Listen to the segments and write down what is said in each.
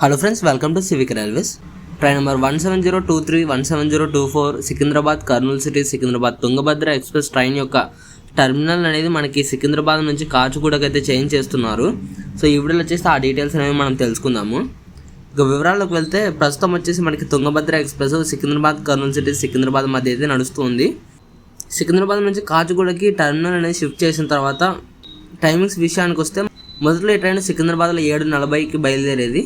Hello friends, welcome to civic railways. Train number 17023 17024 Secunderabad Kurnool city Secunderabad Tungabhadra express train యొక్క terminal అనేది మనకి సికింద్రాబాద్ నుంచి కాచిగూడకు అయితే చేంజ్ చేస్తున్నారు. సో ఈ వీడియోలో వచ్చేసి ఆ డీటెయిల్స్ అనేవి మనం తెలుసుకుందాము. ఇక వివరాల్లోకి వెళ్తే ప్రస్తుతం వచ్చేసి మనకి తుంగభద్ర ఎక్స్ప్రెస్ సికింద్రాబాద్ కర్నూలు సిటీ సికింద్రాబాద్ మధ్య అయితే నడుస్తుంది. సికింద్రాబాద్ నుంచి కాచిగూడకి టర్మినల్ అనేది షిఫ్ట్ చేసిన తర్వాత టైమింగ్స్ విషయానికి వస్తే మొదట్లో ఈ ట్రైన్ సికింద్రాబాద్లో 7:40కి బయలుదేరేది,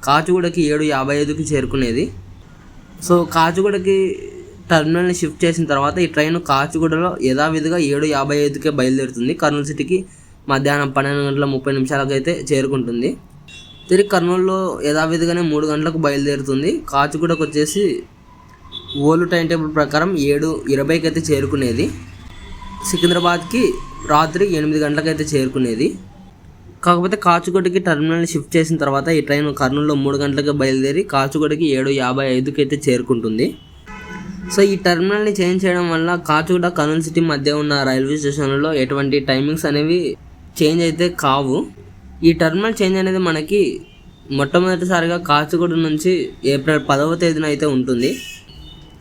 కాచిగూడకి 7:55కి చేరుకునేది. సో కాచిగూడకి టర్మినల్ని షిఫ్ట్ చేసిన తర్వాత ఈ ట్రైన్ కాచిగూడలో యథావిధిగా 7:55కే బయలుదేరుతుంది. కర్నూలు సిటీకి మధ్యాహ్నం 12:30 అయితే చేరుకుంటుంది. తిరిగి కర్నూలులో యథావిధిగానే 3 గంటలకు బయలుదేరుతుంది. కాచిగూడకు వచ్చేసి ఓల్డ్ టైం టేబుల్ ప్రకారం 7:20కి అయితే చేరుకునేది. సికింద్రాబాద్కి రాత్రి 8 గంటలకైతే చేరుకునేది. కాకపోతే కాచిగూడకి టర్మినల్ని షిఫ్ట్ చేసిన తర్వాత ఈ ట్రైన్ కర్నూలులో 3 గంటలకు బయలుదేరి కాచిగూడకి 7:55కి అయితే చేరుకుంటుంది. సో ఈ టర్మినల్ని చేంజ్ చేయడం వల్ల కాచిగూడ కర్నూలు సిటీ మధ్య ఉన్న రైల్వే స్టేషన్లలో ఎటువంటి టైమింగ్స్ అనేవి చేంజ్ అయితే కావు. ఈ టర్మినల్ చేంజ్ అనేది మనకి మొట్టమొదటిసారిగా కాచిగూడ నుంచి ఏప్రిల్ 10వ తేదీన అయితే ఉంటుంది.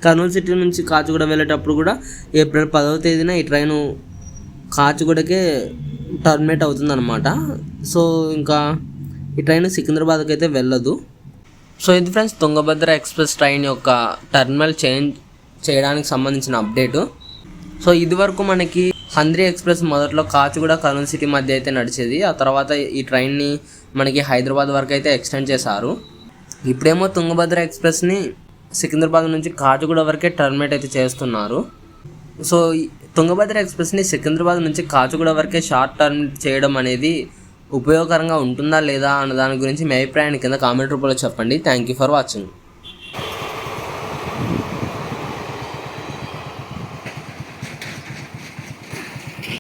కర్నూలు సిటీ నుంచి కాచిగూడ వెళ్ళేటప్పుడు కూడా ఏప్రిల్ 10వ తేదీన ఈ ట్రైను కాచిగూడకే టర్మినేట్ అవుతుందన్నమాట. సో ఇంకా ఈ ట్రైన్ సికింద్రాబాద్కి అయితే వెళ్ళదు. సో ఇది ఫ్రెండ్స్ తుంగభద్ర ఎక్స్ప్రెస్ ట్రైన్ యొక్క టర్మినల్ చేంజ్ చేయడానికి సంబంధించిన అప్డేటు. సో ఇది వరకు మనకి హంద్రీ ఎక్స్ప్రెస్ మొదట్లో కాచిగూడ కర్నూలు సిటీ మధ్య అయితే నడిచేది. ఆ తర్వాత ఈ ట్రైన్ని మనకి హైదరాబాద్ వరకు అయితే ఎక్స్టెండ్ చేశారు. ఇప్పుడేమో తుంగభద్ర ఎక్స్ప్రెస్ని సికింద్రాబాద్ నుంచి కాచిగూడ వరకే టర్మినేట్ అయితే చేస్తున్నారు. సో తుంగభద్ర ఎక్స్ప్రెస్ని సికింద్రాబాద్ నుంచి కాచిగూడ వరకే షార్ట్ టర్మ్ చేయడం అనేది ఉపయోగకరంగా ఉంటుందా లేదా అన్న దాని గురించి మీ అభిప్రాయాన్ని కింద కామెంట్ రూపంలో చెప్పండి. Thank you for watching.